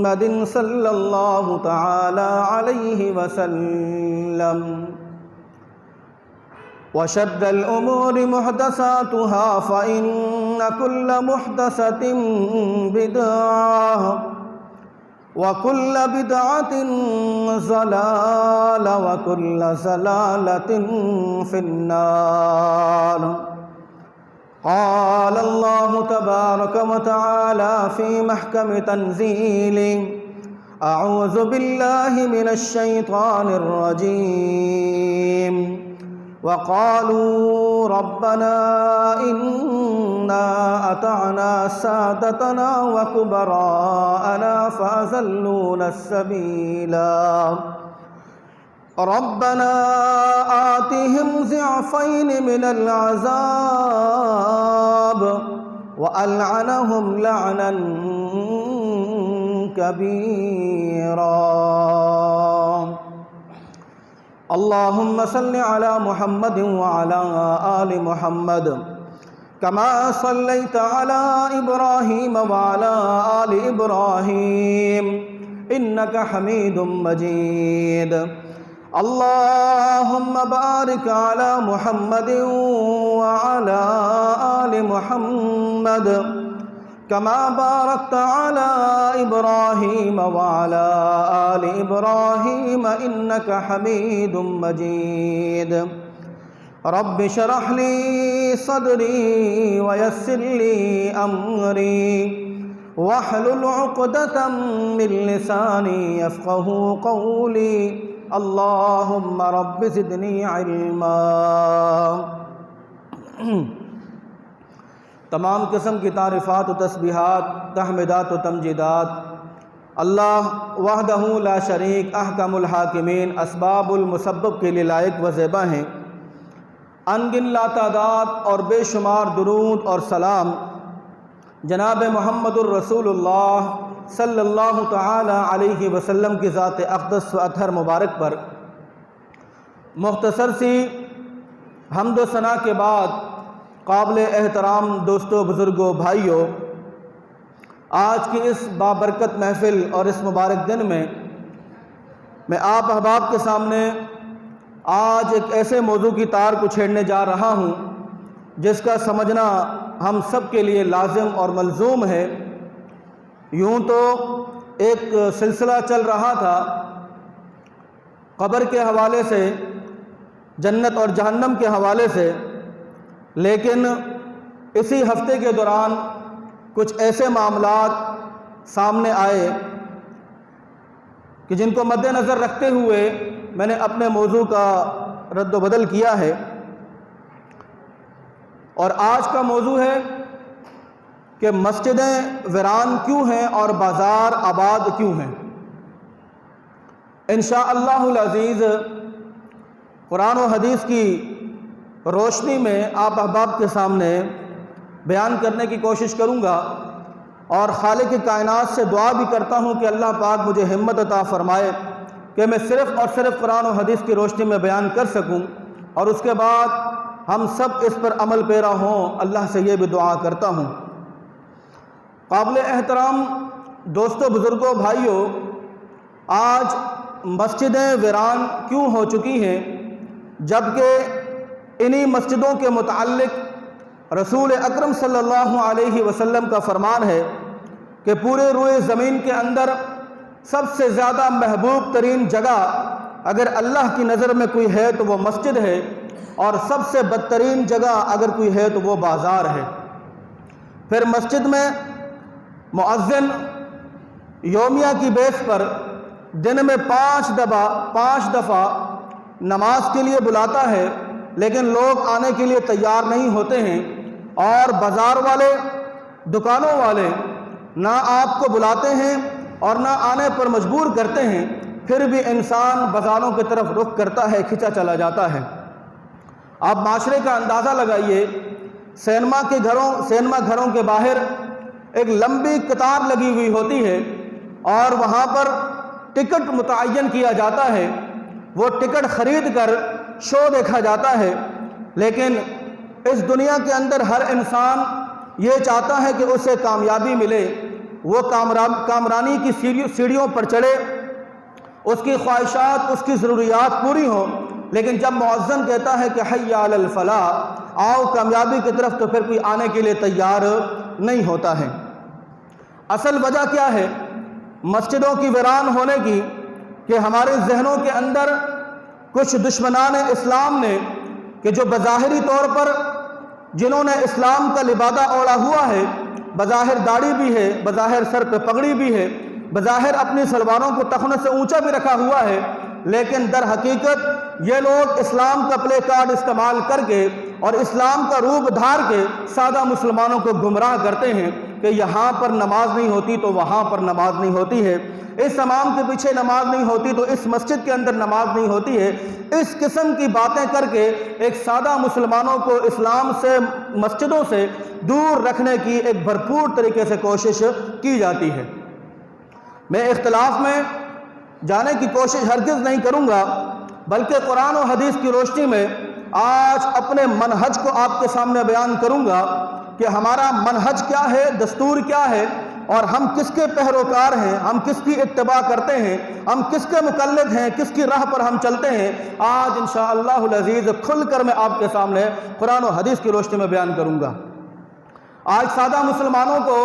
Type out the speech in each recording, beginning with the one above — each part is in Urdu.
محمد صلی اللہ تعالی علیہ وسلم وشر الأمور محدثاتها فإن كل محدثة بدعة وكل بدعة ضلالة وكل ضلالة في النار قال الله تبارك وتعالى في محكم تنزيله أعوذ بالله من الشيطان الرجيم وقالوا ربنا إنا أطعنا سادتنا وكبراءنا فأضلونا السبيلا ربنا آتهم ضعفين من العذاب وألعنهم لعنا كبيرا اللهم صل على محمد وعلى آل محمد كما صليت على إبراهيم وعلى آل إبراهيم إنك حميد مجيد اللهم بارك على محمد وعلى آل محمد كما باركت على إبراهيم وعلى آل إبراهيم إنك حميد مجيد رب اشرح لي صدري ويسر لي أمري واحلل عقدة من لساني يفقه قولي اللهم رب زدني علما تمام قسم کی تعریفات و تسبیحات، تحمیدات و تمجیدات اللہ وحدہ لا شریک احکم الحاکمین اسباب المسبب کے لیے لائق و زیبا ہیں۔ انگن لا تعداد اور بے شمار درود اور سلام جناب محمد الرسول اللہ صلی اللہ تعالی علیہ وسلم کی ذات اقدس و اطہر مبارک پر۔ مختصر سی حمد و ثنا کے بعد قابل احترام دوستوں، بزرگوں، بھائیوں، آج کی اس بابرکت محفل اور اس مبارک دن میں آپ احباب کے سامنے آج ایک ایسے موضوع کی تار کو چھیڑنے جا رہا ہوں جس کا سمجھنا ہم سب کے لیے لازم اور ملزوم ہے۔ یوں تو ایک سلسلہ چل رہا تھا قبر کے حوالے سے، جنت اور جہنم کے حوالے سے، لیکن اسی ہفتے کے دوران کچھ ایسے معاملات سامنے آئے کہ جن کو مد نظر رکھتے ہوئے میں نے اپنے موضوع کا رد و بدل کیا ہے، اور آج کا موضوع ہے کہ مسجدیں ویران کیوں ہیں اور بازار آباد کیوں ہیں۔ انشاءاللہ العزیز قرآن و حدیث کی روشنی میں آپ احباب کے سامنے بیان کرنے کی کوشش کروں گا، اور خالق کائنات سے دعا بھی کرتا ہوں کہ اللہ پاک مجھے ہمت عطا فرمائے کہ میں صرف اور صرف قرآن و حدیث کی روشنی میں بیان کر سکوں، اور اس کے بعد ہم سب اس پر عمل پیرا ہوں۔ اللہ سے یہ بھی دعا کرتا ہوں۔ قابل احترام دوستوں، بزرگوں، بھائیوں، آج مسجدیں ویران کیوں ہو چکی ہیں، جبکہ انہی مسجدوں کے متعلق رسول اکرم صلی اللہ علیہ وسلم کا فرمان ہے کہ پورے روئے زمین کے اندر سب سے زیادہ محبوب ترین جگہ اگر اللہ کی نظر میں کوئی ہے تو وہ مسجد ہے، اور سب سے بدترین جگہ اگر کوئی ہے تو وہ بازار ہے۔ پھر مسجد میں مؤذن یومیہ کی بیس پر دن میں 5 دفعہ نماز کے لیے بلاتا ہے، لیکن لوگ آنے کے لیے تیار نہیں ہوتے ہیں، اور بازار والے، دکانوں والے نہ آپ کو بلاتے ہیں اور نہ آنے پر مجبور کرتے ہیں، پھر بھی انسان بازاروں کی طرف رخ کرتا ہے، کھنچا چلا جاتا ہے۔ آپ معاشرے کا اندازہ لگائیے، سینما گھروں کے باہر ایک لمبی قطار لگی ہوئی ہوتی ہے، اور وہاں پر ٹکٹ متعین کیا جاتا ہے، وہ ٹکٹ خرید کر شو دیکھا جاتا ہے۔ لیکن اس دنیا کے اندر ہر انسان یہ چاہتا ہے کہ اسے کامیابی ملے، وہ کامرانی کی سیڑھیوں پر چڑھے، اس کی خواہشات، اس کی ضروریات پوری ہوں، لیکن جب مؤذن کہتا ہے کہ حی علی الفلاح، آؤ کامیابی کی طرف، تو پھر کوئی آنے کے لیے تیار نہیں ہوتا ہے۔ اصل وجہ کیا ہے مسجدوں کی ویران ہونے کی؟ کہ ہمارے ذہنوں کے اندر کچھ دشمنان اسلام نے، کہ جو بظاہری طور پر جنہوں نے اسلام کا لبادہ اوڑھا ہوا ہے، بظاہر داڑھی بھی ہے، بظاہر سر پہ پگڑی بھی ہے، بظاہر اپنی سلواروں کو ٹخنے سے اونچا بھی رکھا ہوا ہے، لیکن در حقیقت یہ لوگ اسلام کا پلے کارڈ استعمال کر کے اور اسلام کا روپ دھار کے سادہ مسلمانوں کو گمراہ کرتے ہیں کہ یہاں پر نماز نہیں ہوتی تو وہاں پر نماز نہیں ہوتی ہے، اس امام کے پیچھے نماز نہیں ہوتی تو اس مسجد کے اندر نماز نہیں ہوتی ہے۔ اس قسم کی باتیں کر کے ایک سادہ مسلمانوں کو اسلام سے، مسجدوں سے دور رکھنے کی ایک بھرپور طریقے سے کوشش کی جاتی ہے۔ میں اختلاف میں جانے کی کوشش ہرگز نہیں کروں گا، بلکہ قرآن و حدیث کی روشنی میں آج اپنے منہج کو آپ کے سامنے بیان کروں گا کہ ہمارا منہج کیا ہے، دستور کیا ہے، اور ہم کس کے پیروکار ہیں، ہم کس کی اتباع کرتے ہیں، ہم کس کے مقلد ہیں، کس کی راہ پر ہم چلتے ہیں۔ آج انشاءاللہ العزیز کھل کر میں آپ کے سامنے قرآن و حدیث کی روشنی میں بیان کروں گا۔ آج سادہ مسلمانوں کو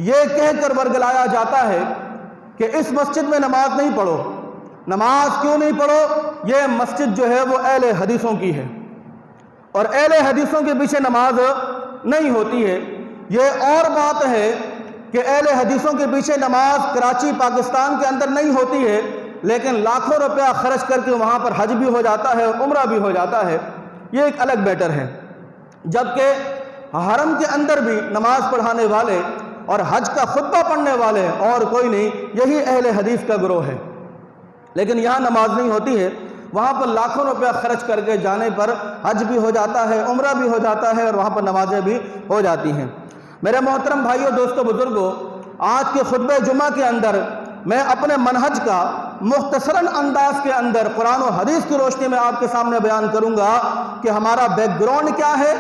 یہ کہہ کر ورگلایا جاتا ہے کہ اس مسجد میں نماز نہیں پڑھو۔ نماز کیوں نہیں پڑھو؟ یہ مسجد جو ہے وہ اہل حدیثوں کی ہے، اور اہل حدیثوں کے پیچھے نماز نہیں ہوتی ہے۔ یہ اور بات ہے کہ اہل حدیثوں کے پیچھے نماز کراچی پاکستان کے اندر نہیں ہوتی ہے، لیکن لاکھوں روپیہ خرچ کر کے وہاں پر حج بھی ہو جاتا ہے اور عمرہ بھی ہو جاتا ہے، یہ ایک الگ میٹر ہے۔ جبکہ حرم کے اندر بھی نماز پڑھانے والے اور حج کا خطبہ پڑھنے والے اور کوئی نہیں، یہی اہل حدیث کا گروہ ہے، لیکن یہاں نماز نہیں ہوتی ہے۔ وہاں پر لاکھوں روپیہ خرچ کر کے جانے پر حج بھی ہو جاتا ہے، عمرہ بھی ہو جاتا ہے، اور وہاں پر نمازیں بھی ہو جاتی ہیں۔ میرے محترم بھائیوں، دوستوں، بزرگوں، آج کے خطبہ جمعہ کے اندر میں اپنے منہج کا مختصراً انداز کے اندر قرآن و حدیث کی روشنی میں آپ کے سامنے بیان کروں گا کہ ہمارا بیک گراؤنڈ کیا ہے،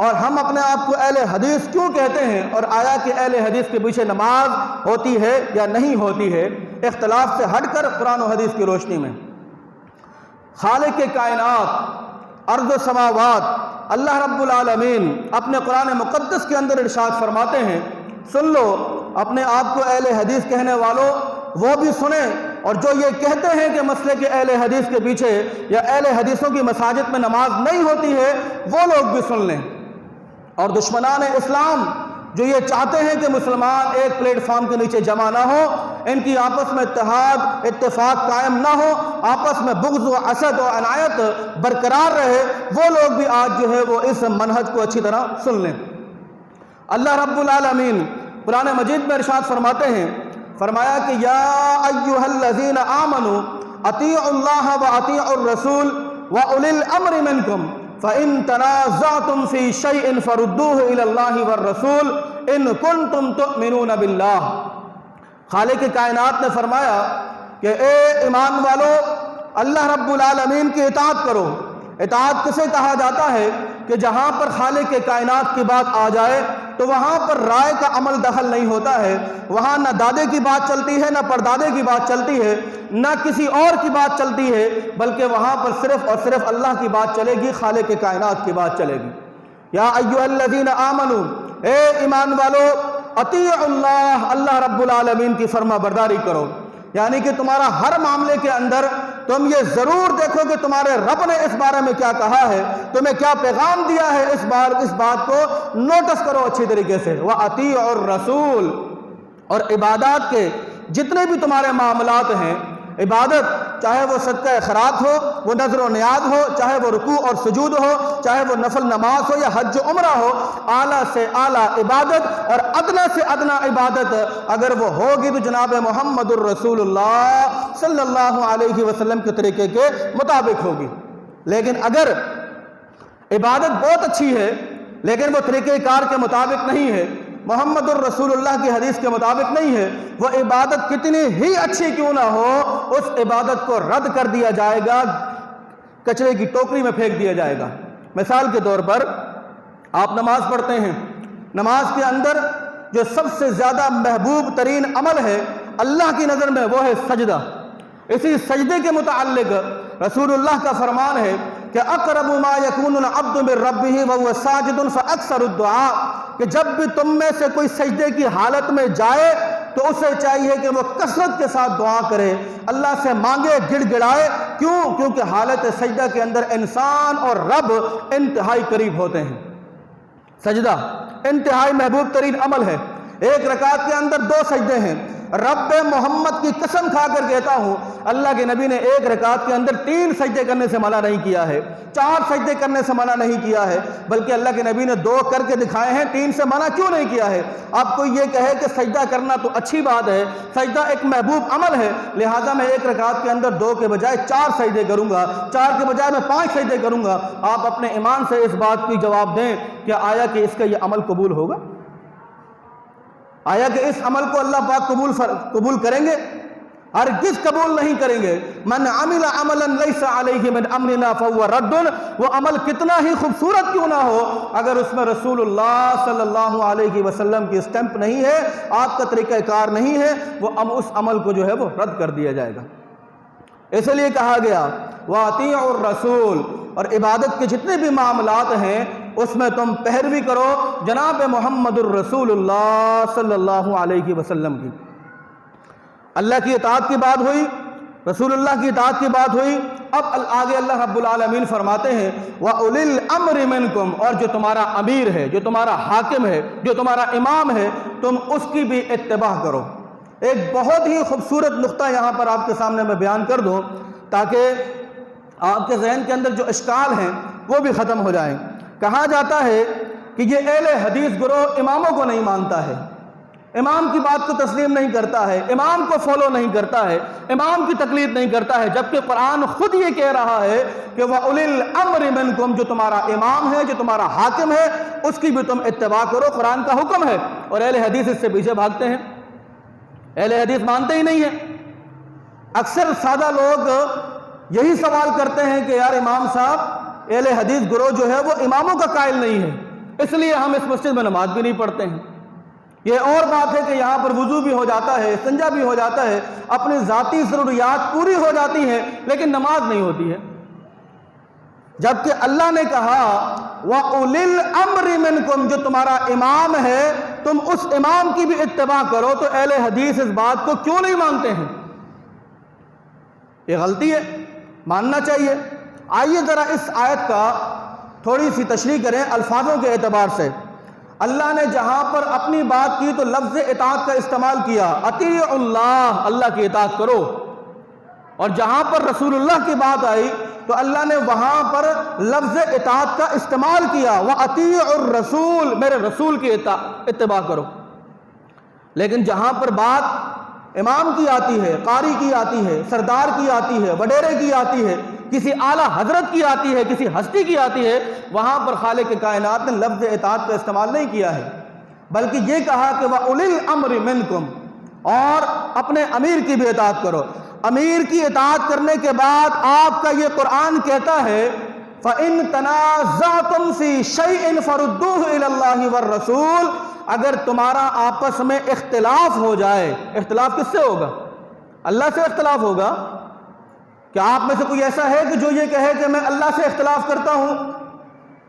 اور ہم اپنے آپ کو اہل حدیث کیوں کہتے ہیں، اور آیا کہ اہل حدیث کے پیچھے نماز ہوتی ہے یا نہیں ہوتی ہے، اختلاف سے ہٹ کر قرآن و حدیث کی روشنی میں۔ خالق کائنات، ارض و سماوات، اللہ رب العالمین اپنے قرآن مقدس کے اندر ارشاد فرماتے ہیں، سن لو اپنے آپ کو اہل حدیث کہنے والوں، وہ بھی سنیں، اور جو یہ کہتے ہیں کہ مسئلے کے اہل حدیث کے پیچھے یا اہل حدیثوں کی مساجد میں نماز نہیں ہوتی ہے، وہ لوگ بھی سن لیں۔ اور دشمنان اسلام جو یہ چاہتے ہیں کہ مسلمان ایک پلیٹ فارم کے نیچے جمع نہ ہو، ان کی آپس میں اتحاد اتفاق قائم نہ ہو، آپس میں بغض و حسد و عنایت برقرار رہے، وہ لوگ بھی آج جو ہے وہ اس منہج کو اچھی طرح سن لیں۔ اللہ رب العالمین قرآن مجید میں ارشاد فرماتے ہیں، فرمایا کہ یا ایھا الذین آمنوا اطیعوا اللہ واطیعوا الرسول واولی الامر منکم فَإِن تَنَازَعْتُمْ فِي شَيْءٍ فَرُدُّوهُ إِلَى اللَّهِ وَالرَّسُولِ إِن كُنتُمْ تُؤْمِنُونَ بِاللَّهِ۔ خالق کائنات نے فرمایا کہ اے ایمان والو، اللہ رب العالمین کی اطاعت کرو۔ اطاعت کسے کہا جاتا ہے؟ کہ جہاں پر خالق کائنات کی بات آ جائے تو وہاں پر رائے کا عمل دخل نہیں ہوتا ہے، وہاں نہ دادے کی بات چلتی ہے، نہ پردادے کی بات چلتی ہے، نہ کسی اور کی بات چلتی ہے، بلکہ وہاں پر صرف اور صرف اللہ کی بات چلے گی، خالق کائنات کی بات چلے گی۔ یا ایھا الذین آمنوا، اے ایمان والو، اطیعوا اللہ، اللہ رب العالمین کی فرما برداری کرو۔ یعنی کہ تمہارا ہر معاملے کے اندر تم یہ ضرور دیکھو کہ تمہارے رب نے اس بارے میں کیا کہا ہے، تمہیں کیا پیغام دیا ہے، اس بات کو نوٹس کرو اچھی طریقے سے۔ وَأَطِيعُوا الرَّسُولَ، اور عبادات کے جتنے بھی تمہارے معاملات ہیں، عبادت چاہے وہ صدقہ خیرات ہو، وہ نذر و نیاز ہو، چاہے وہ رکوع اور سجود ہو، چاہے وہ نفل نماز ہو یا حج و عمرہ ہو، اعلیٰ سے اعلیٰ عبادت اور ادنی سے ادنی عبادت اگر وہ ہوگی تو جناب محمد الرسول اللہ صلی اللہ علیہ وسلم کے طریقے کے مطابق ہوگی۔ لیکن اگر عبادت بہت اچھی ہے لیکن وہ طریقہ کار کے مطابق نہیں ہے، محمد الرسول اللہ کی حدیث کے مطابق نہیں ہے، وہ عبادت کتنی ہی اچھی کیوں نہ ہو، اس عبادت کو رد کر دیا جائے گا، کچرے کی ٹوکری میں پھینک دیا جائے گا۔ مثال کے طور پر آپ نماز پڑھتے ہیں، نماز کے اندر جو سب سے زیادہ محبوب ترین عمل ہے اللہ کی نظر میں، وہ ہے سجدہ۔ اسی سجدے کے متعلق رسول اللہ کا فرمان ہے کہ اقرب ما یکون العبد من ربہ وهو ساجد فاکثر الدعاء، کہ جب بھی تم میں سے کوئی سجدے کی حالت میں جائے تو اسے چاہیے کہ وہ کثرت کے ساتھ دعا کرے، اللہ سے مانگے، گڑ گڑائے۔ کیوں؟ کیونکہ حالت سجدہ کے اندر انسان اور رب انتہائی قریب ہوتے ہیں۔ سجدہ انتہائی محبوب ترین عمل ہے۔ ایک رکعت کے اندر 2 سجدے ہیں۔ رب محمد کی قسم کھا کر کہتا ہوں، اللہ کے نبی نے ایک رکعت کے اندر 3 سجدے کرنے سے منع نہیں کیا ہے، 4 سجدے کرنے سے منع نہیں کیا ہے، بلکہ اللہ کے نبی نے 2 کر کے دکھائے ہیں۔ 3 سے منع کیوں نہیں کیا ہے؟ آپ کو یہ کہے کہ سجدہ کرنا تو اچھی بات ہے، سجدہ ایک محبوب عمل ہے، لہٰذا میں ایک رکعت کے اندر 2 کے بجائے 4 سجدے کروں گا، 4 کے بجائے میں 5 سجدے کروں گا۔ آپ اپنے ایمان سے اس بات کی جواب دیں کہ آیا کہ اس کا یہ عمل قبول ہوگا؟ آیا کہ اس عمل کو اللہ پاک قبول کریں گے؟ ہرگز قبول نہیں کریں گے۔ من عمل عملا لیس علیہ من امرنا فهو رد، وہ عمل کتنا ہی خوبصورت کیوں نہ ہو، اگر اس میں رسول اللہ صلی اللہ علیہ وسلم کی اسٹمپ نہیں ہے، آپ کا طریقہ کار نہیں ہے، وہ اس عمل کو جو ہے وہ رد کر دیا جائے گا۔ اس لیے کہا گیا وَأَطِيعُوا الرَّسُولَ، اور عبادت کے جتنے بھی معاملات ہیں اس میں تم پیروی کرو جناب محمد الرسول اللہ صلی اللہ علیہ وسلم کی۔ اللہ کی اطاعت کی بات ہوئی، رسول اللہ کی اطاعت کی بات ہوئی، اب آگے اللہ رب العالمین فرماتے ہیں وَأُولِي الْأَمْرِ مِنْكُمْ، اور جو تمہارا امیر ہے، جو تمہارا حاکم ہے، جو تمہارا امام ہے، تم اس کی بھی اتباع کرو۔ ایک بہت ہی خوبصورت نقطہ یہاں پر آپ کے سامنے میں بیان کر دوں تاکہ آپ کے ذہن کے اندر جو اشکال ہیں وہ بھی ختم ہو جائیں۔ کہا جاتا ہے کہ یہ اہل حدیث گروہ اماموں کو نہیں مانتا ہے، امام کی بات کو تسلیم نہیں کرتا ہے، امام کو فالو نہیں کرتا ہے، امام کی تقلید نہیں کرتا ہے، جبکہ قرآن خود یہ کہہ رہا ہے کہ وَأُولِي الْأَمْرِ مِنْكُمْ، جو تمہارا امام ہے، جو تمہارا حاکم ہے، اس کی بھی تم اتباع کرو، قرآن کا حکم ہے۔ اور اہل حدیث اس سے پیچھے بھاگتے ہیں، اہل حدیث مانتے ہی نہیں ہیں۔ اکثر سادہ لوگ یہی سوال کرتے ہیں کہ یار امام صاحب، اہل حدیث گروہ جو ہے وہ اماموں کا قائل نہیں ہے، اس لیے ہم اس مسجد میں نماز بھی نہیں پڑھتے ہیں۔ یہ اور بات ہے کہ یہاں پر وضو بھی ہو جاتا ہے، استنجا بھی ہو جاتا ہے، اپنی ذاتی ضروریات پوری ہو جاتی ہیں، لیکن نماز نہیں ہوتی ہے۔ جبکہ اللہ نے کہا وَأُولِي الْأَمْرِ مِنْكُمْ، جو تمہارا امام ہے تم اس امام کی بھی اتباع کرو، تو اہل حدیث اس بات کو کیوں نہیں مانتے ہیں؟ یہ غلطی ہے، ماننا چاہیے۔ آئیے ذرا اس آیت کا تھوڑی سی تشریح کریں الفاظوں کے اعتبار سے۔ اللہ نے جہاں پر اپنی بات کی تو لفظ اطاعت کا استعمال کیا، اطیعوا اللہ، اللہ کی اطاعت کرو، اور جہاں پر رسول اللہ کی بات آئی تو اللہ نے وہاں پر لفظ اطاعت کا استعمال کیا، وَأَطِيعُوا الرَّسُولَ، میرے رسول کی اتباع کرو۔ لیکن جہاں پر بات امام کی آتی ہے، قاری کی آتی ہے، سردار کی آتی ہے، وڈیرے کی آتی ہے، کسی اعلیٰ حضرت کی آتی ہے، کسی ہستی کی آتی ہے، وہاں پر خالق کائنات نے لفظ اطاعت کا استعمال نہیں کیا ہے، بلکہ یہ کہا کہ وَأُولِي الْأَمْرِ مِنْكُمْ، اور اپنے امیر کی بھی اطاعت کرو۔ امیر کی اطاعت کرنے کے بعد آپ کا یہ قرآن کہتا ہے فَإِن تَنَازَعْتُمْ فِي شَيْءٍ فَرُدُّوهُ إِلَى اللَّهِ وَالرَّسُولِ، اگر تمہارا آپس میں اختلاف ہو جائے، اختلاف کس سے ہوگا؟ اللہ سے اختلاف ہوگا۔ کیا آپ میں سے کوئی ایسا ہے کہ جو یہ کہے کہ میں اللہ سے اختلاف کرتا ہوں؟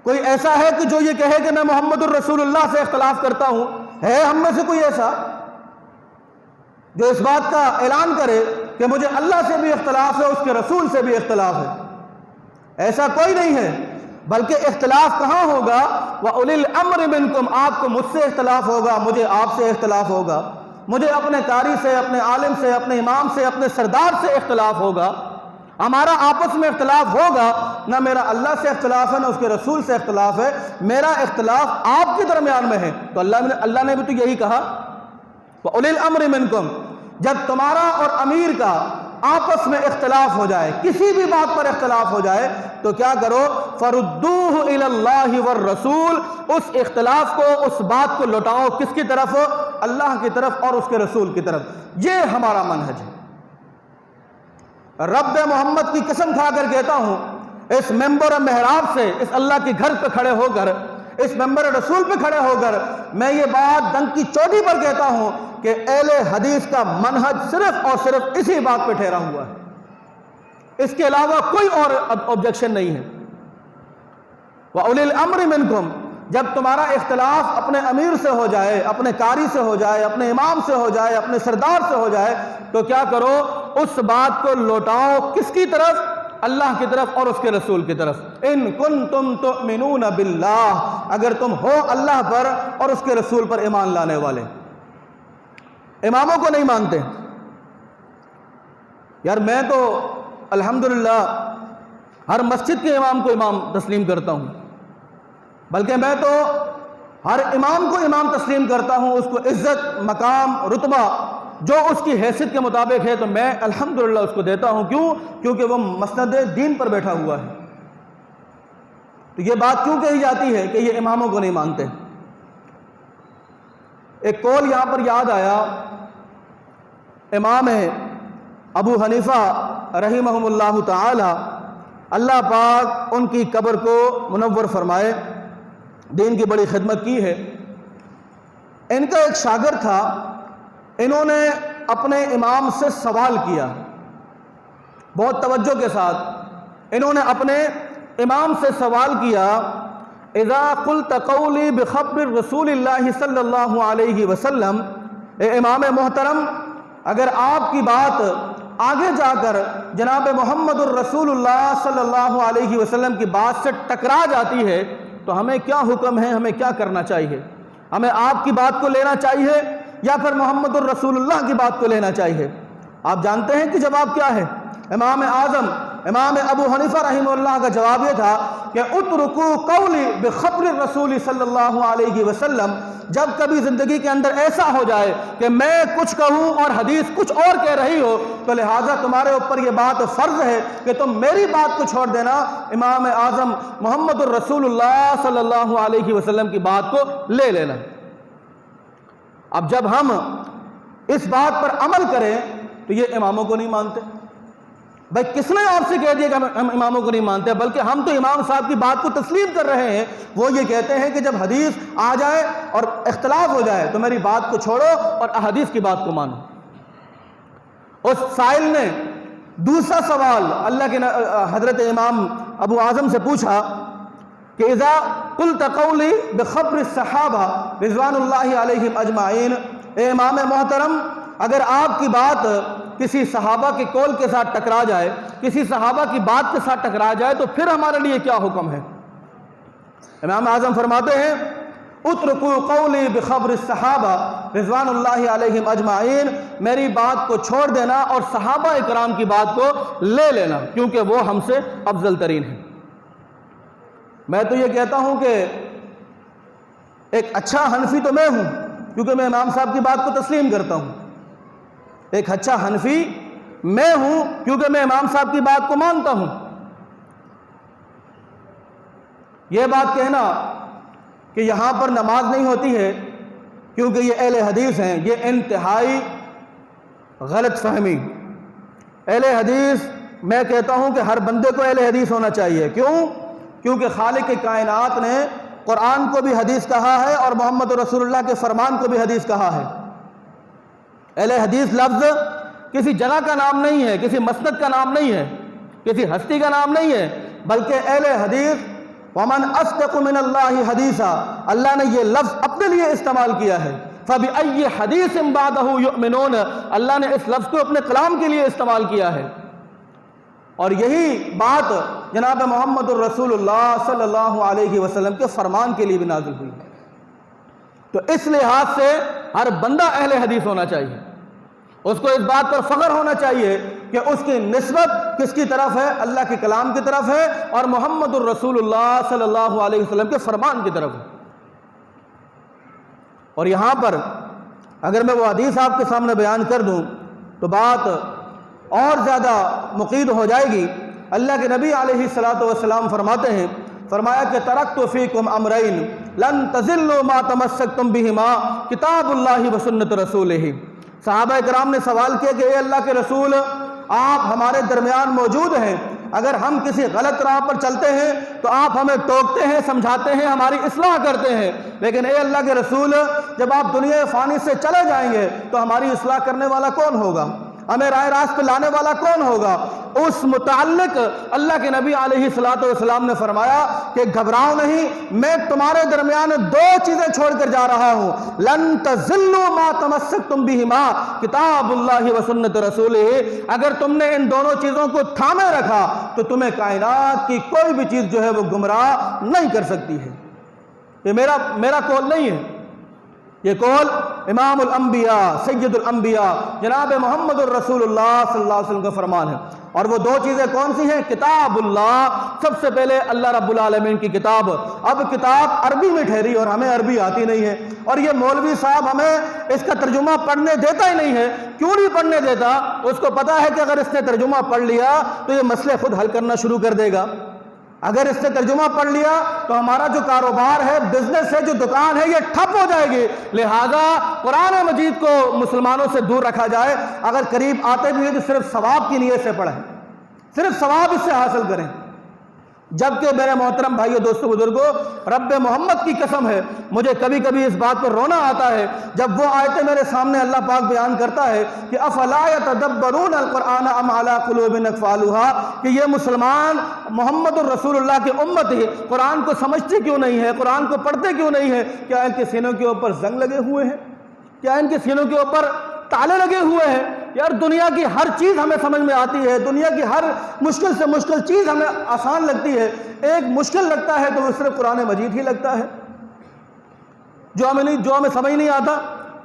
کوئی ایسا ہے کہ جو یہ کہے کہ میں محمد الرسول اللہ سے اختلاف کرتا ہوں؟ ہے ہم میں سے کوئی ایسا جو اس بات کا اعلان کرے کہ مجھے اللہ سے بھی اختلاف ہے، اس کے رسول سے بھی اختلاف ہے؟ ایسا کوئی نہیں ہے، بلکہ اختلاف کہاں ہوگا؟ وَأُولِي الْأَمْرِ مِنْكُمْ، آپ کو مجھ سے اختلاف ہوگا، مجھے آپ سے اختلاف ہوگا، مجھے اپنے قاری سے، اپنے عالم سے، اپنے امام سے، اپنے سردار سے اختلاف ہوگا، ہمارا آپس میں اختلاف ہوگا۔ نہ میرا اللہ سے اختلاف ہے، نہ اس کے رسول سے اختلاف ہے، میرا اختلاف آپ کے درمیان میں ہے۔ تو اللہ نے بھی تو یہی کہا وَأُولِي الْأَمْرِ مِنْكُمْ، جب تمہارا اور امیر کا آپس میں اختلاف ہو جائے، کسی بھی بات پر اختلاف ہو جائے، تو کیا کرو؟ فَرُدُّوهُ إِلَى اللَّهِ وَالرَّسُولِ، اس اختلاف کو، اس بات کو لوٹاؤ کس کی طرف؟ اللہ کی طرف اور اس کے رسول کی طرف۔ یہ ہمارا منہج ہے۔ رب محمد کی قسم کھا کر کہتا ہوں، اس ممبر محراب سے، اس اللہ کے گھر پہ کھڑے ہو کر اس منبر رسول پہ کھڑے ہو کر میں یہ بات ڈنک کی چوٹی پر کہتا ہوں کہ اہل حدیث کا منہج صرف اور صرف اسی بات پہ ٹھہرا ہوا ہے، اس کے علاوہ کوئی اور آبجیکشن نہیں ہے۔ وَأُولِي الْأَمْرِ مِنْكُمْ، جب تمہارا اختلاف اپنے امیر سے ہو جائے، اپنے قاری سے ہو جائے، اپنے امام سے ہو جائے، اپنے سردار سے ہو جائے، تو کیا کرو، اس بات کو لوٹاؤ کس کی طرف؟ اللہ کی طرف اور اس کے رسول کی طرف۔ ان کنتم تؤمنون باللہ، اگر تم ہو اللہ پر اور اس کے رسول پر ایمان لانے والے۔ اماموں کو نہیں مانتے۔ یار میں تو الحمدللہ ہر مسجد کے امام کو امام تسلیم کرتا ہوں، بلکہ میں تو ہر امام کو امام تسلیم کرتا ہوں، اس کو عزت، مقام، رتبہ جو اس کی حیثیت کے مطابق ہے تو میں الحمدللہ اس کو دیتا ہوں۔ کیوں؟ کیونکہ وہ مسند دین پر بیٹھا ہوا ہے۔ تو یہ بات کیوں کہی جاتی ہے کہ یہ اماموں کو نہیں مانتے؟ ایک قول یہاں پر یاد آیا، امام ابو حنیفہ رحمہم اللہ تعالی، اللہ پاک ان کی قبر کو منور فرمائے، دین کی بڑی خدمت کی ہے۔ ان کا ایک شاگرد تھا، انہوں نے اپنے امام سے سوال کیا، بہت توجہ کے ساتھ انہوں نے اپنے امام سے سوال کیا، اذا قلت قولی بخبر رسول اللہ صلی اللہ علیہ وسلم، اے امام محترم، اگر آپ کی بات آگے جا کر جناب محمد الرسول اللہ صلی اللہ علیہ وسلم کی بات سے ٹکرا جاتی ہے تو ہمیں کیا حکم ہے، ہمیں کیا کرنا چاہیے؟ ہمیں آپ کی بات کو لینا چاہیے یا پھر محمد الرسول اللہ کی بات کو لینا چاہیے؟ آپ جانتے ہیں کہ جواب کیا ہے؟ امام اعظم امام ابو حنیفہ رحمہ اللہ کا جواب یہ تھا کہ اترکو قولی بخبر الرسول صلی اللہ علیہ وسلم، جب کبھی زندگی کے اندر ایسا ہو جائے کہ میں کچھ کہوں اور حدیث کچھ اور کہہ رہی ہو تو لہٰذا تمہارے اوپر یہ بات فرض ہے کہ تم میری بات کو چھوڑ دینا، امام اعظم محمد الرسول اللہ صلی اللہ علیہ وسلم کی بات کو لے لینا۔ اب جب ہم اس بات پر عمل کریں تو یہ اماموں کو نہیں مانتے۔ بھائی کس نے آپ سے کہہ دیا کہ ہم اماموں کو نہیں مانتے؟ بلکہ ہم تو امام صاحب کی بات کو تسلیم کر رہے ہیں۔ وہ یہ کہتے ہیں کہ جب حدیث آ جائے اور اختلاف ہو جائے تو میری بات کو چھوڑو اور احادیث کی بات کو مانو۔ اس سائل نے دوسرا سوال اللہ کے حضرت امام ابو اعظم سے پوچھا کہ اذا قلت قولی بخبر الصحابہ رضوان اللہ علیہم اجمعین، اے امام محترم، اگر آپ کی بات کسی صحابہ کے قول کے ساتھ ٹکرا جائے، کسی صحابہ کی بات کے ساتھ ٹکرا جائے تو پھر ہمارے لیے کیا حکم ہے؟ امام اعظم فرماتے ہیں اترکو قولی بخبر الصحابہ رضوان اللہ علیہم اجمعین، میری بات کو چھوڑ دینا اور صحابہ اکرام کی بات کو لے لینا، کیونکہ وہ ہم سے افضل ترین ہیں۔ میں تو یہ کہتا ہوں کہ ایک اچھا حنفی تو میں ہوں کیونکہ میں امام صاحب کی بات کو تسلیم کرتا ہوں، ایک اچھا حنفی میں ہوں کیونکہ میں امام صاحب کی بات کو مانتا ہوں۔ یہ بات کہنا کہ یہاں پر نماز نہیں ہوتی ہے کیونکہ یہ اہل حدیث ہیں، یہ انتہائی غلط فہمی۔ اہل حدیث، میں کہتا ہوں کہ ہر بندے کو اہل حدیث ہونا چاہیے۔ کیوں؟ کیونکہ خالق کائنات نے قرآن کو بھی حدیث کہا ہے اور محمد رسول اللہ کے فرمان کو بھی حدیث کہا ہے۔ اہل حدیث لفظ کسی جگہ کا نام نہیں ہے، کسی مسند کا نام نہیں ہے، کسی ہستی کا نام نہیں ہے، بلکہ اہل حدیث ومن اصدق من اللہ حدیثا، اللہ نے یہ لفظ اپنے لیے استعمال کیا ہے۔ فبأي حدیث بعدہ یؤمنون، اللہ نے اس لفظ کو اپنے کلام کے لیے استعمال کیا ہے، اور یہی بات جناب محمد الرسول اللہ صلی اللہ علیہ وسلم کے فرمان کے لیے بھی نازل ہوئی۔ تو اس لحاظ سے ہر بندہ اہل حدیث ہونا چاہیے، اس کو اس بات پر فخر ہونا چاہیے کہ اس کی نسبت کس کی طرف ہے؟ اللہ کے کلام کی طرف ہے اور محمد الرسول اللہ صلی اللہ علیہ وسلم کے فرمان کی طرف ہے۔ اور یہاں پر اگر میں وہ حدیث آپ کے سامنے بیان کر دوں تو بات اور زیادہ مقید ہو جائے گی۔ اللہ کے نبی علیہ الصلوۃ والسلام فرماتے ہیں، فرمایا کہ ترکت فیکم امرین لن تضلوا ما تمسکتم بہما کتاب اللہ و سنت رسولہ۔ صحابہ کرام نے سوال کیا کہ اے اللہ کے رسول، آپ ہمارے درمیان موجود ہیں، اگر ہم کسی غلط راہ پر چلتے ہیں تو آپ ہمیں ٹوکتے ہیں، سمجھاتے ہیں، ہماری اصلاح کرتے ہیں، لیکن اے اللہ کے رسول جب آپ دنیا فانی سے چلے جائیں گے تو ہماری اصلاح کرنے والا کون ہوگا؟ ہمیں رائے راست پہ لانے والا کون ہوگا؟ اس متعلق اللہ کے نبی علیہ السلام نے فرمایا کہ گھبراؤ نہیں، میں تمہارے درمیان دو چیزیں چھوڑ کر جا رہا ہوں، لن تضلوا ما تمسکتم بہما کتاب اللہ و سنت رسولہ، اگر تم نے ان دونوں چیزوں کو تھامے رکھا تو تمہیں کائنات کی کوئی بھی چیز جو ہے وہ گمراہ نہیں کر سکتی ہے۔ یہ میرا قول نہیں ہے، یہ قول امام الانبیاء سید الانبیاء جناب محمد الرسول اللہ صلی اللہ علیہ وسلم کا فرمان ہے۔ اور وہ دو چیزیں کون سی ہیں؟ کتاب اللہ، سب سے پہلے اللہ رب العالمین کی کتاب۔ اب کتاب عربی میں ٹھہری اور ہمیں عربی آتی نہیں ہے، اور یہ مولوی صاحب ہمیں اس کا ترجمہ پڑھنے دیتا ہی نہیں ہے۔ کیوں نہیں پڑھنے دیتا؟ اس کو پتا ہے کہ اگر اس نے ترجمہ پڑھ لیا تو یہ مسئلے خود حل کرنا شروع کر دے گا۔ اگر اس نے ترجمہ پڑھ لیا تو ہمارا جو کاروبار ہے، بزنس ہے، جو دکان ہے، یہ ٹھپ ہو جائے گی۔ لہذا قرآن مجید کو مسلمانوں سے دور رکھا جائے، اگر قریب آتے بھی ہیں تو صرف ثواب کی نیت سے پڑھیں، صرف ثواب اس سے حاصل کریں۔ جبکہ میرے محترم بھائیو، دوستو، بزرگوں، رب محمد کی قسم ہے، مجھے کبھی کبھی اس بات پر رونا آتا ہے جب وہ آیتیں میرے سامنے اللہ پاک بیان کرتا ہے کہ افلا یتدبرون القرآن ام علی قلوب اقفالها، کہ یہ مسلمان محمد الرسول اللہ کی امت ہی قرآن کو سمجھتے کیوں نہیں ہے، قرآن کو پڑھتے کیوں نہیں ہے؟ کیا ان کے سینوں کے اوپر زنگ لگے ہوئے ہیں؟ کیا ان کے سینوں کے اوپر تالے لگے ہوئے ہیں؟ یار دنیا کی ہر چیز ہمیں سمجھ میں آتی ہے، دنیا کی ہر مشکل سے مشکل چیز ہمیں آسان لگتی ہے، ایک مشکل لگتا ہے تو وہ صرف قرآن مجید ہی لگتا ہے جو ہمیں سمجھ نہیں آتا،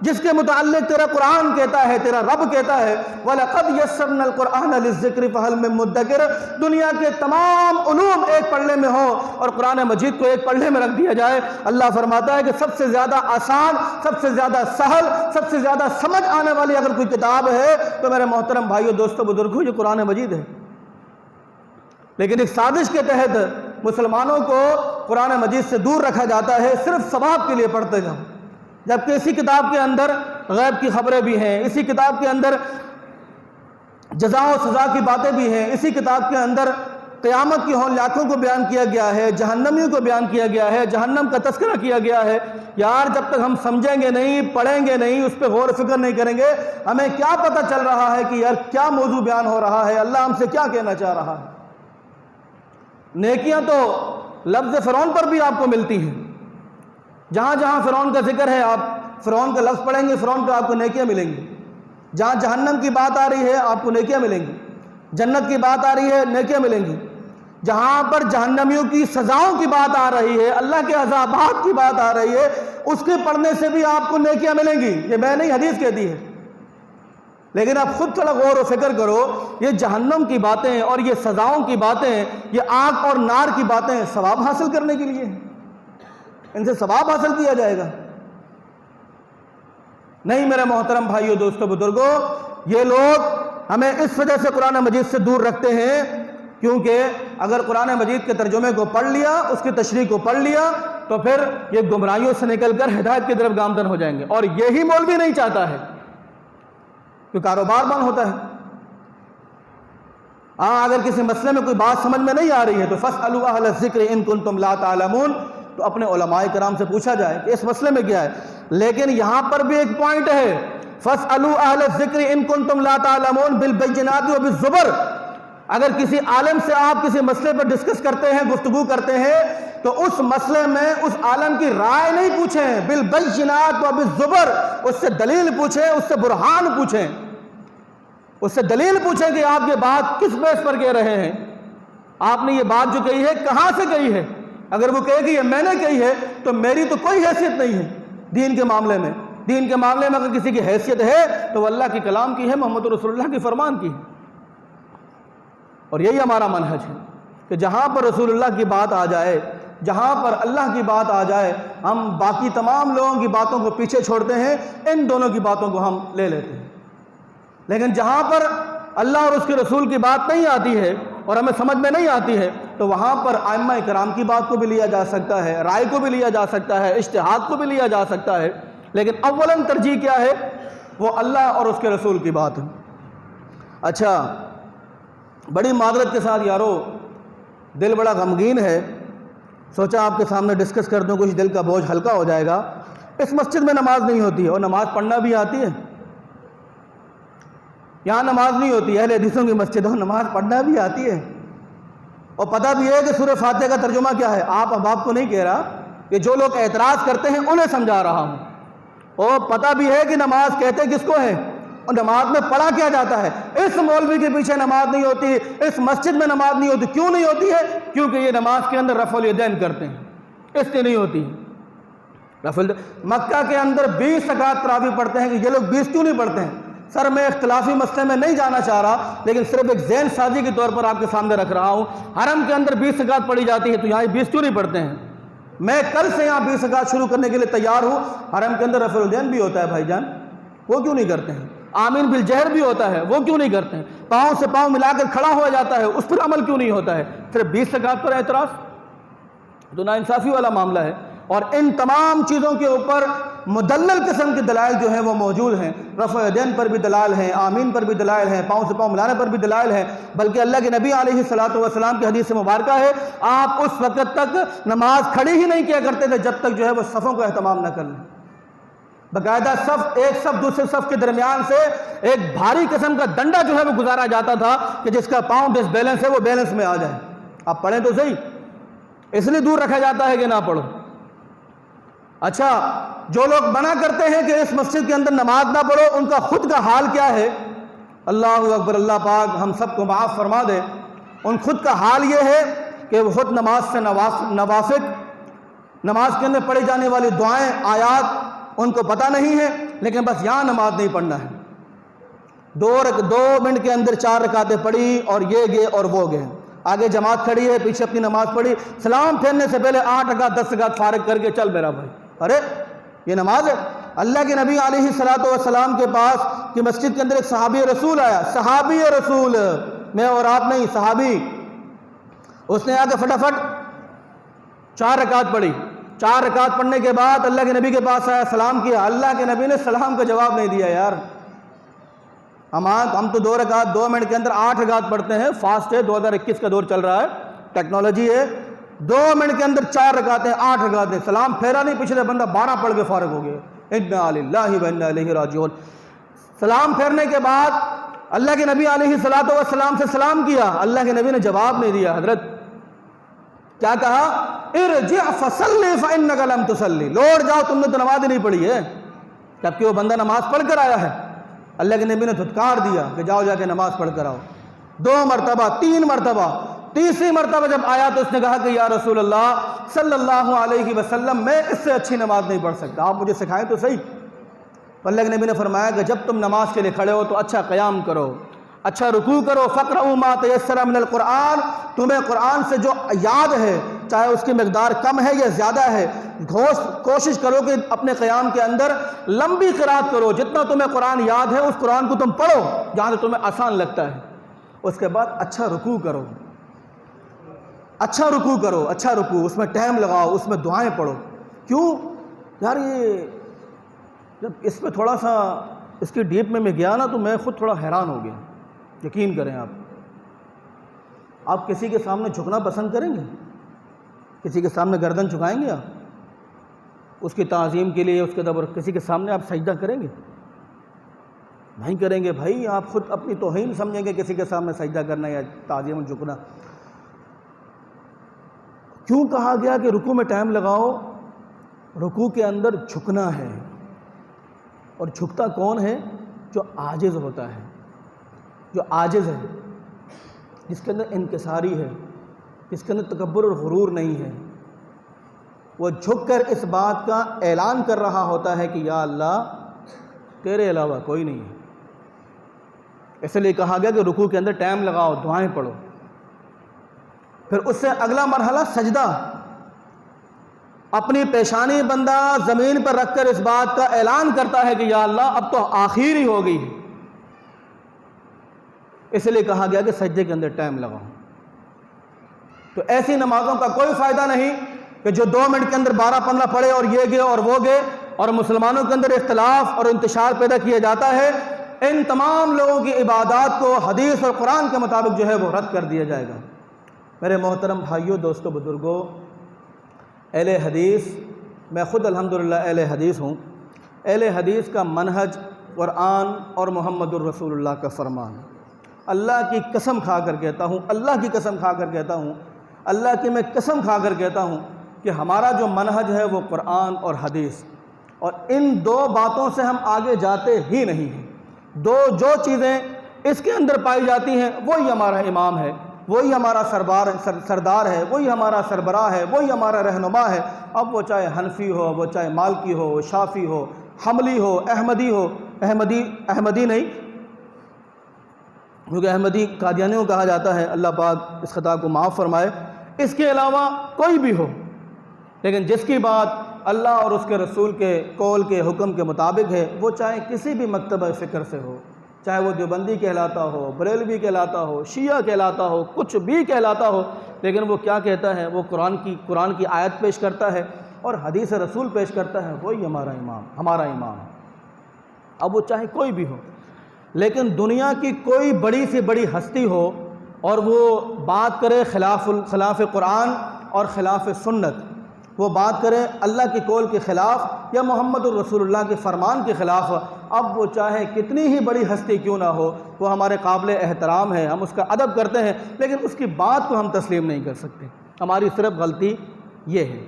جس کے متعلق تیرا قرآن کہتا ہے، تیرا رب کہتا ہے وَلَقَدْ يَسَّرْنَا الْقُرْآنَ لِلذِّكْرِ فَهَلْ مِن مُدَّكِرٍ۔ دنیا کے تمام علوم ایک پڑھنے میں ہو اور قرآن مجید کو ایک پڑھنے میں رکھ دیا جائے، اللہ فرماتا ہے کہ سب سے زیادہ آسان، سب سے زیادہ سہل، سب سے زیادہ سمجھ آنے والی اگر کوئی کتاب ہے تو میرے محترم بھائیو، دوستو، بزرگوں، یہ قرآن مجید ہے۔ لیکن ایک سازش کے تحت مسلمانوں کو قرآن مجید سے دور رکھا جاتا ہے، صرف ثواب کے لیے پڑھتے جاؤ، جبکہ اسی کتاب کے اندر غیب کی خبریں بھی ہیں، اسی کتاب کے اندر جزا و سزا کی باتیں بھی ہیں، اسی کتاب کے اندر قیامت کی ہولناکیوں کو بیان کیا گیا ہے، جہنمیوں کو بیان کیا گیا ہے، جہنم کا تذکرہ کیا گیا ہے۔ یار جب تک ہم سمجھیں گے نہیں، پڑھیں گے نہیں، اس پہ غور و فکر نہیں کریں گے، ہمیں کیا پتہ چل رہا ہے کہ یار کیا موضوع بیان ہو رہا ہے، اللہ ہم سے کیا کہنا چاہ رہا ہے۔ نیکیاں تو لفظ فرعون پر بھی آپ کو ملتی ہیں، جہاں جہاں فرعون کا ذکر ہے آپ فرعون کا لفظ پڑھیں گے، فرعون پہ آپ کو نیکیاں ملیں گی۔ جہاں جہنم کی بات آ رہی ہے آپ کو نیکیاں ملیں گی، جنت کی بات آ رہی ہے نیکیاں ملیں گی۔ جہاں پر جہنمیوں کی سزاؤں کی بات آ رہی ہے، اللہ کے عذابات کی بات آ رہی ہے، اس کے پڑھنے سے بھی آپ کو نیکیاں ملیں گی۔ یہ میں نہیں، حدیث کہتی ہے۔ لیکن آپ خود تھوڑا غور و فکر کرو، یہ جہنم کی باتیں اور یہ سزاؤں کی باتیں، یہ آگ اور نار کی باتیں ثواب حاصل کرنے کے لیے ہیں، ان سے ثواب حاصل کیا جائے گا؟ نہیں میرے محترم بھائیو، دوستو، بزرگوں، یہ لوگ ہمیں اس وجہ سے قرآن مجید سے دور رکھتے ہیں کیونکہ اگر قرآن مجید کے ترجمے کو پڑھ لیا، اس کی تشریح کو پڑھ لیا تو پھر یہ گمراہیوں سے نکل کر ہدایت کی طرف گامزن ہو جائیں گے، اور یہی مولوی نہیں چاہتا ہے کہ کاروبار بند ہوتا ہے۔ ہاں اگر کسی مسئلے میں کوئی بات سمجھ میں نہیں آ رہی ہے تو فَاسْأَلُوا أَهْلَ الذِّكْرِ إِن كُنتُمْ لَا تَعْلَمُونَ، تو اپنے علماء کرام سے پوچھا جائے کہ اس مسئلے میں کیا ہے۔ لیکن یہاں پر بھی ایک پوائنٹ ہے، فَاسْأَلُوا أَهْلَ الذِّكْرِ إِن كُنتُمْ لَا تَعْلَمُونَ بِالْبَيِّنَاتِ وَبِالزُّبُرِ۔ اگر کسی عالم سے آپ کسی مسئلے پر ڈسکس کرتے ہیں، گفتگو کرتے ہیں، تو اس مسئلے میں اس عالم کی رائے نہیں پوچھیں، بالبینات وبالزبر، اس سے دلیل پوچھیں، اس سے برہان پوچھیں، اس سے دلیل پوچھیں کہ آپ یہ بات کس بیس پر کہہ رہے ہیں، آپ نے یہ بات جو کہی ہے کہاں سے کہی ہے۔ اگر وہ کہے کہ یہ میں نے کہی ہے تو میری تو کوئی حیثیت نہیں ہے دین کے معاملے میں۔ دین کے معاملے میں اگر کسی کی حیثیت ہے تو وہ اللہ کی کلام کی ہے، محمد رسول اللہ کی فرمان کی ہے۔ اور یہی ہمارا منہج ہے کہ جہاں پر رسول اللہ کی بات آ جائے، جہاں پر اللہ کی بات آ جائے، ہم باقی تمام لوگوں کی باتوں کو پیچھے چھوڑتے ہیں، ان دونوں کی باتوں کو ہم لے لیتے ہیں۔ لیکن جہاں پر اللہ اور اس کے رسول کی بات نہیں آتی ہے اور ہمیں سمجھ میں نہیں آتی ہے تو وہاں پر ائمہ کرام کی بات کو بھی لیا جا سکتا ہے، رائے کو بھی لیا جا سکتا ہے، اجتہاد کو بھی لیا جا سکتا ہے، لیکن اولاً ترجیح کیا ہے؟ وہ اللہ اور اس کے رسول کی بات ہے۔ اچھا، بڑی معذرت کے ساتھ یارو، دل بڑا غمگین ہے، سوچا آپ کے سامنے ڈسکس کر دوں، کچھ دل کا بوجھ ہلکا ہو جائے گا۔ اس مسجد میں نماز نہیں ہوتی ہے، اور نماز پڑھنا بھی آتی ہے؟ یہاں نماز نہیں ہوتی، اہل حدیثوں کی مسجد ہو، نماز پڑھنا بھی آتی ہے، اور پتہ بھی ہے کہ سورہ فاتحہ کا ترجمہ کیا ہے۔ آپ احباب کو نہیں کہہ رہا، کہ جو لوگ اعتراض کرتے ہیں انہیں سمجھا رہا ہوں، اور پتہ بھی ہے کہ نماز کہتے کس کو ہے، اور نماز میں پڑھا کیا جاتا ہے۔ اس مولوی کے پیچھے نماز نہیں ہوتی، اس مسجد میں نماز نہیں ہوتی، کیوں نہیں ہوتی ہے؟ کیونکہ یہ نماز کے اندر رفع الیدین کرتے ہیں، اس لیے نہیں ہوتی۔ مکہ کے اندر 20 رکعت تراویح پڑھتے ہیں، کہ یہ لوگ 20 کیوں نہیں پڑھتے ہیں؟ سر میں اختلافی مسئلے میں نہیں جانا چاہ رہا، لیکن صرف ایک ذہن سازی کے طور پر آپ کے سامنے رکھ رہا ہوں۔ حرم کے اندر 20 رکعت پڑھی جاتی ہے، تو یہاں 20 کیوں نہیں پڑھتے ہیں؟ میں کل سے یہاں 20 رکعت شروع کرنے کے لیے تیار ہوں۔ حرم کے اندر رفع الیدین بھی ہوتا ہے بھائی جان، وہ کیوں نہیں کرتے ہیں؟ آمین بالجہر بھی ہوتا ہے، وہ کیوں نہیں کرتے ہیں؟ پاؤں سے پاؤں ملا کر کھڑا ہو جاتا ہے، اس پر عمل کیوں نہیں ہوتا ہے؟ صرف 20 رکعت پر اعتراض، تو ناانصافی والا معاملہ ہے۔ اور ان تمام چیزوں کے اوپر مدلل قسم کے دلائل جو ہیں وہ موجود ہیں۔ رفع الیدین پر بھی دلائل ہیں، آمین پر بھی دلائل ہیں، پاؤں سے پاؤں ملانے پر بھی دلائل ہیں، بلکہ اللہ کے نبی علیہ الصلوۃ والسلام کی حدیث مبارکہ ہے، آپ اس وقت تک نماز کھڑی ہی نہیں کیا کرتے تھے جب تک جو ہے وہ صفوں کا اہتمام نہ کر لیں۔ باقاعدہ صف، ایک صف دوسرے صف کے درمیان سے ایک بھاری قسم کا ڈنڈا جو ہے وہ گزارا جاتا تھا، کہ جس کا پاؤں ڈس بیلنس ہے وہ بیلنس میں آ جائے۔ آپ پڑھیں تو صحیح، اس لیے دور رکھا جاتا ہے کہ نہ پڑھو۔ اچھا، جو لوگ منع کرتے ہیں کہ اس مسجد کے اندر نماز نہ پڑھو، ان کا خود کا حال کیا ہے؟ اللہ اکبر، اللہ پاک ہم سب کو معاف فرما دے۔ ان خود کا حال یہ ہے کہ وہ خود نماز سے نوافق، نماز کے اندر پڑھی جانے والی دعائیں، آیات ان کو پتہ نہیں ہے، لیکن بس یہاں نماز نہیں پڑھنا ہے۔ 2 منٹ کے اندر 4 رکعتیں پڑھی، اور یہ گئے اور وہ گئے، آگے جماعت کھڑی ہے، پیچھے اپنی نماز پڑھی، سلام پھیرنے سے پہلے 8 رکعت 10 رکعت فارغ کر کے چل میرا بھائی۔ ارے یہ نماز ہے؟ اللہ کے نبی علیہ الصلوۃ والسلام کے پاس کہ مسجد کے اندر ایک صحابی رسول آیا، صحابی رسول، میں اور آپ نہیں، صحابی، اس نے آ کے فٹافٹ 4 رکعت پڑھی۔ 4 رکعت پڑھنے کے بعد اللہ کے نبی کے پاس آیا، سلام کیا، اللہ کے نبی نے سلام کا جواب نہیں دیا۔ یار ہم تو 2 رکعت 2 منٹ کے اندر 8 رکعت پڑھتے ہیں، فاسٹ ہے، 2021 کا دور چل رہا ہے، ٹیکنالوجی ہے، 2 منٹ کے اندر 4 رکعتیں 8 رکعتیں، سلام پھیرا نہیں، پچھلے بندہ 12 پڑھ کے فارغ ہو گئے۔ انا للہ و انا الیہ راجعون۔ سلام پھیرنے کے بعد اللہ کے نبی علیہ الصلوۃ والسلام سے سلام کیا، اللہ کے نبی نے جواب نہیں دیا۔ حضرت کیا کہا؟ ارجع فصلی فانک لم تصلی، لوٹ جاؤ، تم نے تو نماز ہی نہیں پڑھی ہے، جبکہ وہ بندہ نماز پڑھ کر آیا ہے۔ اللہ کے نبی نے دھتکار دیا کہ جاؤ جا کے نماز پڑھ کر آؤ۔ 2 مرتبہ، 3 مرتبہ، تیسری مرتبہ جب آیا تو اس نے کہا کہ یا رسول اللہ صلی اللہ علیہ وسلم، میں اس سے اچھی نماز نہیں پڑھ سکتا، آپ مجھے سکھائیں تو صحیح۔ اللہ کے نبی نے فرمایا کہ جب تم نماز کے لیے کھڑے ہو تو اچھا قیام کرو، اچھا رکوع کرو، فقرؤوا ما تیسر من القرآن، تمہیں قرآن سے جو یاد ہے، چاہے اس کی مقدار کم ہے یا زیادہ ہے، کوشش کرو کہ اپنے قیام کے اندر لمبی قرات کرو، جتنا تمہیں قرآن یاد ہے اس قرآن کو تم پڑھو جہاں سے تمہیں آسان لگتا ہے۔ اس کے بعد اچھا رکوع کرو، اچھا رکوع کرو، اچھا رکوع، اس میں ٹائم لگاؤ، اس میں دعائیں پڑھو۔ کیوں یار؟ یہ جب اس پہ تھوڑا سا اس کی ڈیپ میں گیا نا تو میں خود تھوڑا حیران ہو گیا۔ یقین کریں آپ کسی کے سامنے جھکنا پسند کریں گے؟ کسی کے سامنے گردن جھکائیں گے آپ اس کی تعظیم کے لیے؟ اس کے دبر کسی کے سامنے آپ سجدہ کریں گے؟ نہیں کریں گے بھائی، آپ خود اپنی توہین سمجھیں گے کسی کے سامنے سجدہ کرنا یا تعظیم جھکنا۔ کیوں کہا گیا کہ رکوع میں ٹائم لگاؤ؟ رکوع کے اندر جھکنا ہے، اور جھکتا کون ہے؟ جو عاجز ہوتا ہے، جو عاجز ہے، جس کے اندر انکساری ہے، جس کے اندر تکبر اور غرور نہیں ہے، وہ جھک کر اس بات کا اعلان کر رہا ہوتا ہے کہ یا اللہ تیرے علاوہ کوئی نہیں ہے۔ اس لیے کہا گیا کہ رکوع کے اندر ٹائم لگاؤ، دعائیں پڑھو۔ پھر اس سے اگلا مرحلہ سجدہ، اپنی پیشانی بندہ زمین پر رکھ کر اس بات کا اعلان کرتا ہے کہ یا اللہ اب تو آخر ہی ہو گئی ہے۔ اس لیے کہا گیا کہ سجدے کے اندر ٹائم لگاؤ۔ تو ایسی نمازوں کا کوئی فائدہ نہیں کہ جو 2 منٹ کے اندر 12-15 پڑھے اور یہ گئے اور وہ گئے، اور مسلمانوں کے اندر اختلاف اور انتشار پیدا کیا جاتا ہے۔ ان تمام لوگوں کی عبادات کو حدیث اور قرآن کے مطابق جو ہے وہ رد کر دیا جائے گا۔ میرے محترم بھائیوں، دوستوں، بزرگوں، اہل حدیث، میں خود الحمدللہ اہل حدیث ہوں۔ اہل حدیث کا منہج قرآن اور محمد الرسول اللہ کا فرمان۔ اللہ کی قسم کھا کر کہتا ہوں، اللہ کی قسم کھا کر کہتا ہوں، اللہ کی میں قسم کھا کر کہتا ہوں کہ ہمارا جو منہج ہے وہ قرآن اور حدیث، اور ان دو باتوں سے ہم آگے جاتے ہی نہیں ہیں۔ جو چیزیں اس کے اندر پائی جاتی ہیں وہی ہمارا امام ہے، وہی ہمارا سردار ہے، وہی ہمارا سربراہ ہے، وہی ہمارا رہنما ہے۔ اب وہ چاہے حنفی ہو، وہ چاہے مالکی ہو، شافعی ہو، حنبلی ہو، احمدی نہیں، کیونکہ احمدی قادیانیوں کہا جاتا ہے، اللہ پاک اس خطا کو معاف فرمائے۔ اس کے علاوہ کوئی بھی ہو، لیکن جس کی بات اللہ اور اس کے رسول کے قول کے حکم کے مطابق ہے، وہ چاہے کسی بھی مکتبہ فکر سے ہو، چاہے وہ دیوبندی کہلاتا ہو، بریلوی کہلاتا ہو، شیعہ کہلاتا ہو، کچھ بھی کہلاتا ہو، لیکن وہ کیا کہتا ہے؟ وہ قرآن کی آیت پیش کرتا ہے اور حدیث رسول پیش کرتا ہے، وہی ہمارا امام ہے۔ اب وہ چاہے کوئی بھی ہو، لیکن دنیا کی کوئی بڑی سے بڑی ہستی ہو اور وہ بات کرے خلاف قرآن اور خلاف سنت، وہ بات کرے اللہ کے قول کے خلاف یا محمد الرسول اللہ کے فرمان کے خلاف، اب وہ چاہے کتنی ہی بڑی ہستی کیوں نہ ہو، وہ ہمارے قابل احترام ہے، ہم اس کا ادب کرتے ہیں، لیکن اس کی بات کو ہم تسلیم نہیں کر سکتے۔ ہماری صرف غلطی یہ ہے،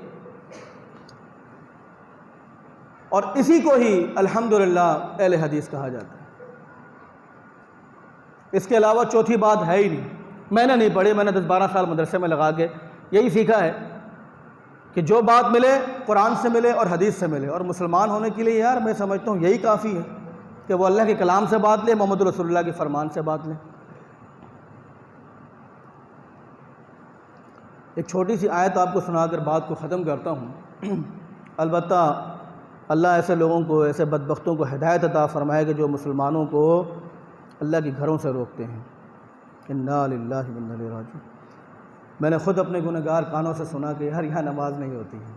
اور اسی کو ہی الحمدللہ اہل حدیث کہا جاتا ہے۔ اس کے علاوہ چوتھی بات ہے ہی نہیں۔ میں نے نہیں پڑھی، میں نے 10-12 سال مدرسے میں لگا کے یہی سیکھا ہے کہ جو بات ملے قرآن سے ملے اور حدیث سے ملے، اور مسلمان ہونے کے لیے یار میں سمجھتا ہوں یہی کافی ہے کہ وہ اللہ کے کلام سے بات لے، محمد رسول اللہ کے فرمان سے بات لے۔ ایک چھوٹی سی آیت آپ کو سنا کر بات کو ختم کرتا ہوں۔ البتہ اللہ ایسے لوگوں کو، ایسے بدبختوں کو ہدایت عطا فرمائے کہ جو مسلمانوں کو اللہ کے گھروں سے روکتے ہیں۔ انا للہ و انا الیہ راجعون۔ میں نے خود اپنے گنہگار کانوں سے سنا کہ یار یہاں نماز نہیں ہوتی ہے۔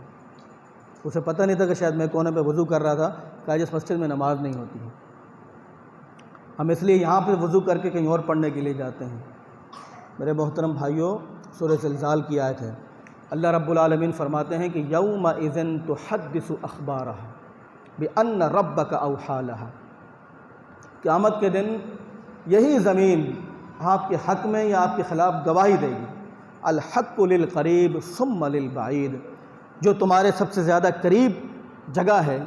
اسے پتہ نہیں تھا کہ شاید میں کونے پہ وضو کر رہا تھا کہ جس مسجد میں نماز نہیں ہوتی ہے۔ ہم اس لیے یہاں پہ وضو کر کے کہیں اور پڑھنے کے لیے جاتے ہیں۔ میرے محترم بھائیوں، سورہ زلزال کی آیت ہے، اللہ رب العالمین فرماتے ہیں کہ یومئذ تحدث اخبارہا بأن ربک اوحی لہا۔ قیامت کے دن یہی زمین آپ کے حق میں یا آپ کے خلاف گواہی دے گی۔ الحق للقریب ثم للبعید، جو تمہارے سب سے زیادہ قریب جگہ ہے،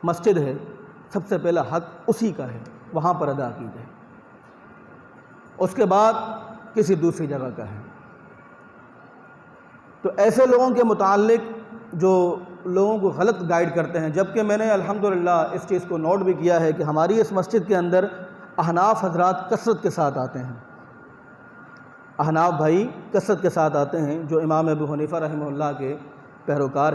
مسجد ہے، سب سے پہلا حق اسی کا ہے، وہاں پر ادا کیجیے، اس کے بعد کسی دوسری جگہ کا ہے۔ تو ایسے لوگوں کے متعلق جو لوگوں کو غلط گائیڈ کرتے ہیں، جبکہ میں نے الحمدللہ اس چیز کو نوٹ بھی کیا ہے کہ ہماری اس مسجد کے اندر احناف حضرات کثرت کے ساتھ آتے ہیں، احناف بھائی کثرت کے ساتھ آتے ہیں جو امام ابو حنیفہ رحمہ اللہ کے پیروکار ہیں۔